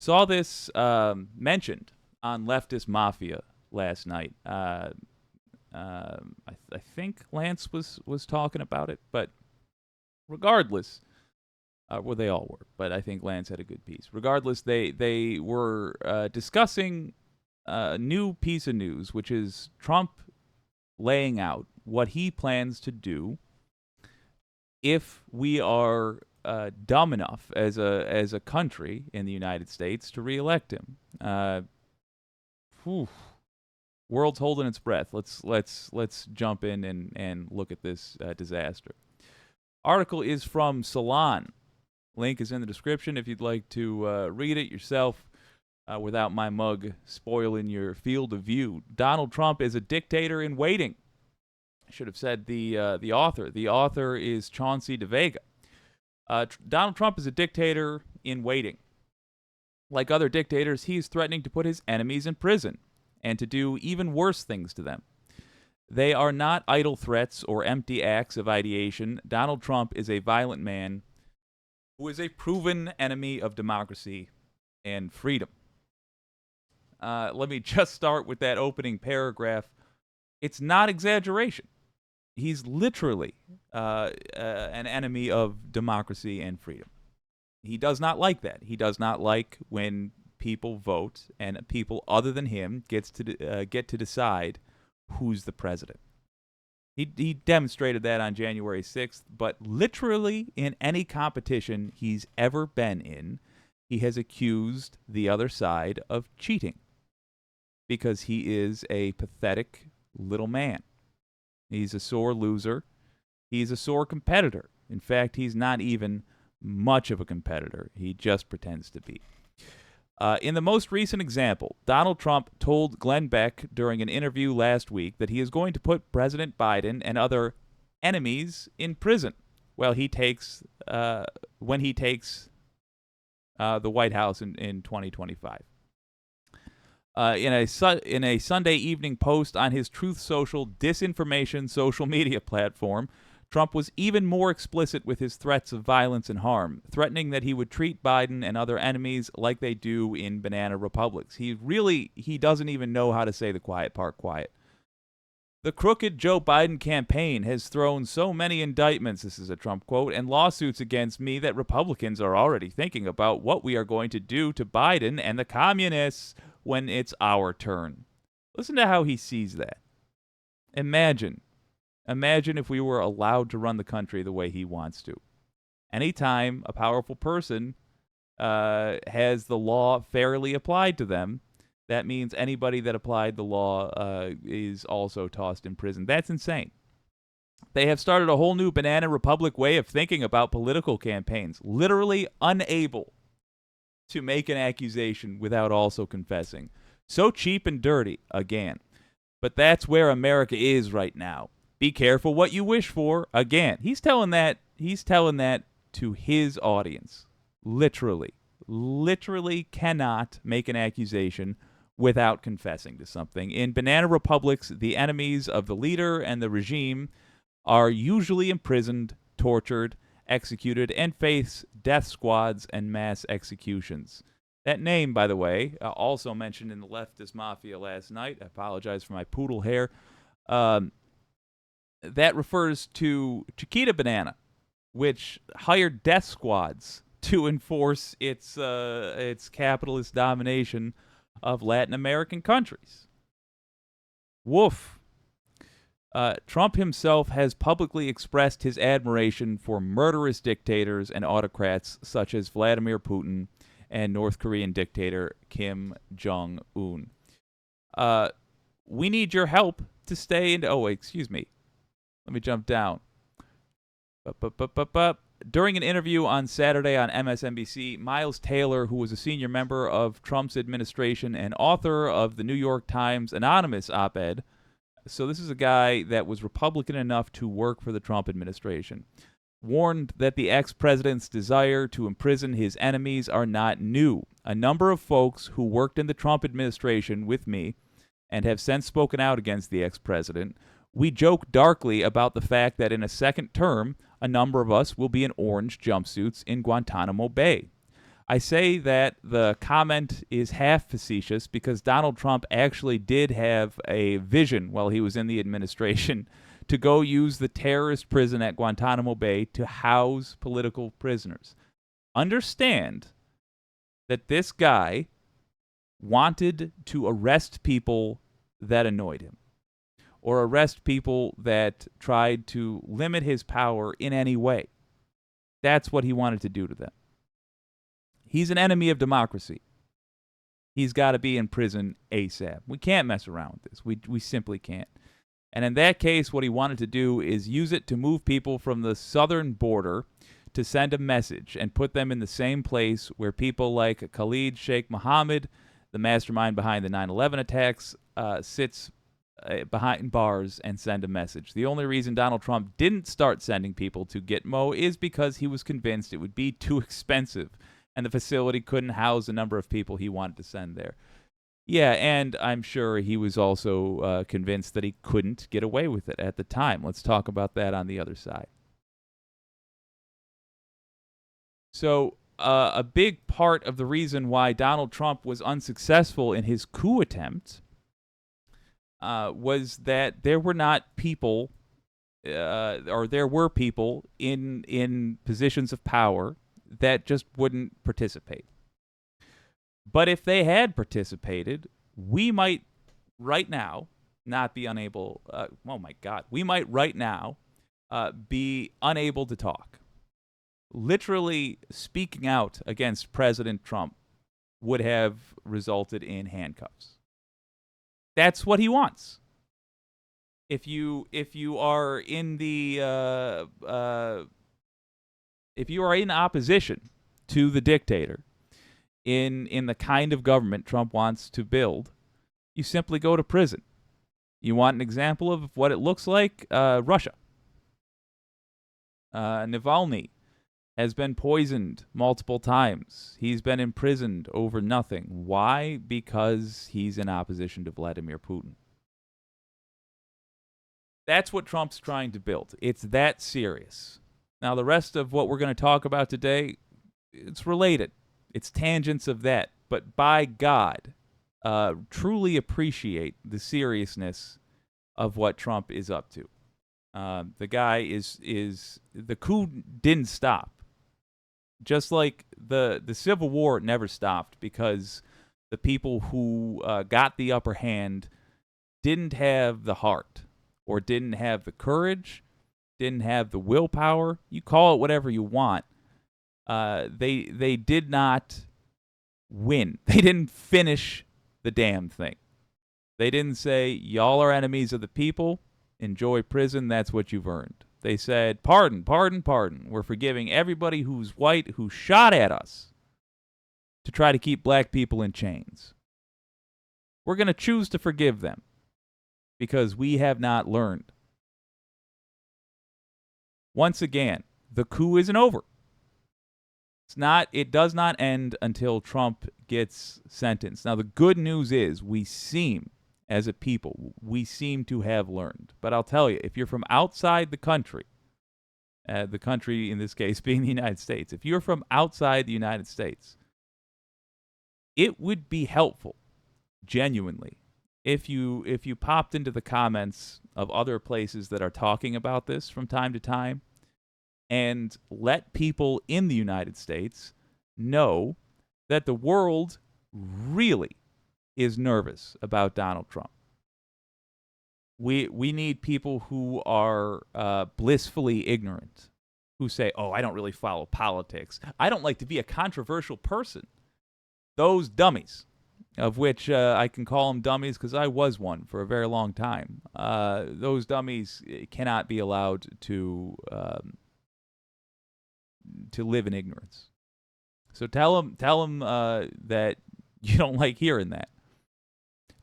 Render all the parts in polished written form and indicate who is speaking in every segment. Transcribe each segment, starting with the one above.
Speaker 1: Saw this mentioned on Leftist Mafia last night. I think Lance was talking about it, but regardless, well, they all were, but I think Lance had a good piece. Regardless, they were discussing a new piece of news, which is Trump laying out what he plans to do if we are dumb enough as a country in the United States to reelect him. World's holding its breath. Let's jump in and look at this disaster. Article is from Salon. Link is in the description if you'd like to read it yourself without my mug spoiling your field of view. Donald Trump is a dictator in waiting. I should have said the author. The author is Chauncey DeVega. Donald Trump is a dictator in waiting. Like other dictators, he is threatening to put his enemies in prison and to do even worse things to them. They are not idle threats or empty acts of ideation. Donald Trump is a violent man who is a proven enemy of democracy and freedom. Let me just start with that opening paragraph. It's not exaggeration. He's literally an enemy of democracy and freedom. He does not like that. He does not like when people vote and people other than him get to decide who's the president. He demonstrated that on January 6th, but literally in any competition he's ever been in, he has accused the other side of cheating because he is a pathetic little man. He's a sore loser. He's a sore competitor. In fact, he's not even much of a competitor. He just pretends to be. In the most recent example, Donald Trump told Glenn Beck during an interview last week that he is going to put President Biden and other enemies in prison when he takes the White House in 2025. In a Sunday evening post on his Truth Social disinformation social media platform, Trump was even more explicit with his threats of violence and harm, threatening that he would treat Biden and other enemies like they do in banana republics. He doesn't even know how to say the quiet part quiet. The crooked Joe Biden campaign has thrown so many indictments, this is a Trump quote, and lawsuits against me that Republicans are already thinking about what we are going to do to Biden and the communists when it's our turn. Listen to how he sees that. Imagine if we were allowed to run the country the way he wants to. Anytime a powerful person has the law fairly applied to them, that means anybody that applied the law is also tossed in prison. That's insane. They have started a whole new banana republic way of thinking about political campaigns, literally unable to make an accusation without also confessing. So cheap and dirty, again. But that's where America is right now. Be careful what you wish for. Again, he's telling that to his audience. Literally cannot make an accusation without confessing to something. In banana republics, the enemies of the leader and the regime are usually imprisoned, tortured, executed, and face death squads and mass executions. That name, by the way, also mentioned in the Leftist Mafia last night. I apologize for my poodle hair. That refers to Chiquita Banana, which hired death squads to enforce its capitalist domination of Latin American countries. Woof. Trump himself has publicly expressed his admiration for murderous dictators and autocrats such as Vladimir Putin and North Korean dictator Kim Jong-un. We need your help to stay in... Oh, wait, excuse me. Let me jump down. During an interview on Saturday on MSNBC, Miles Taylor, who was a senior member of Trump's administration and author of the New York Times Anonymous op-ed, so this is a guy that was Republican enough to work for the Trump administration, warned that the ex-president's desire to imprison his enemies are not new. A number of folks who worked in the Trump administration with me and have since spoken out against the ex-president, we joke darkly about the fact that in a second term, a number of us will be in orange jumpsuits in Guantanamo Bay. I say that the comment is half facetious because Donald Trump actually did have a vision while he was in the administration to go use the terrorist prison at Guantanamo Bay to house political prisoners. Understand that this guy wanted to arrest people that annoyed him or arrest people that tried to limit his power in any way. That's what he wanted to do to them. He's an enemy of democracy. He's got to be in prison ASAP. We can't mess around with this. We simply can't. And in that case, what he wanted to do is use it to move people from the southern border to send a message and put them in the same place where people like Khalid Sheikh Mohammed, the mastermind behind the 9/11 attacks, sits behind bars and send a message. The only reason Donald Trump didn't start sending people to Gitmo is because he was convinced it would be too expensive and the facility couldn't house the number of people he wanted to send there. Yeah, and I'm sure he was also convinced that he couldn't get away with it at the time. Let's talk about that on the other side. So, a big part of the reason why Donald Trump was unsuccessful in his coup attempt was that there were not people, or there were people in positions of power that just wouldn't participate. But if they had participated, we might right now not be unable. Oh my God, we might right now be unable to talk. Literally speaking out against President Trump would have resulted in handcuffs. That's what he wants. If you are in the if you are in opposition to the dictator in the kind of government Trump wants to build, you simply go to prison. You want an example of what it looks like? Russia. Navalny has been poisoned multiple times. He's been imprisoned over nothing. Why? Because he's in opposition to Vladimir Putin. That's what Trump's trying to build. It's that serious. Now, the rest of what we're going to talk about today, it's related. It's tangents of that. But by God, truly appreciate the seriousness of what Trump is up to. The guy is the coup didn't stop. Just like the Civil War never stopped because the people who got the upper hand didn't have the heart or didn't have the courage, didn't have the willpower. You call it whatever you want. They did not win. They didn't finish the damn thing. They didn't say, y'all are enemies of the people. Enjoy prison. That's what you've earned. They said, pardon, pardon, pardon. We're forgiving everybody who's white who shot at us to try to keep black people in chains. We're going to choose to forgive them because we have not learned. Once again, the coup isn't over. It does not end until Trump gets sentenced. Now, the good news is we seem, as a people, we seem to have learned. But I'll tell you, if you're from outside the country in this case being the United States, if you're from outside the United States, it would be helpful, genuinely, if you popped into the comments of other places that are talking about this from time to time and let people in the United States know that the world really is nervous about Donald Trump. We need people who are blissfully ignorant, who say, oh, I don't really follow politics. I don't like to be a controversial person. Those dummies, of which I can call them dummies because I was one for a very long time. Those dummies cannot be allowed to live in ignorance. So tell them that you don't like hearing that.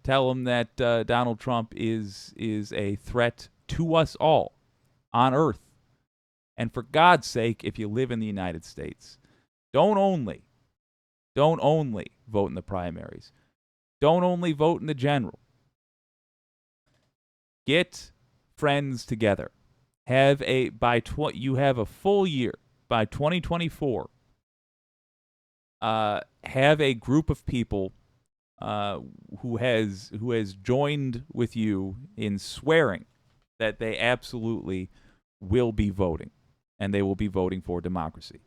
Speaker 1: Tell them that Donald Trump is a threat to us all on Earth. And for God's sake, if you live in the United States, don't only vote in the primaries. Don't only vote in the general. Get friends together. You have a full year by 2024 have a group of people who has joined with you in swearing that they absolutely will be voting, and they will be voting for democracy.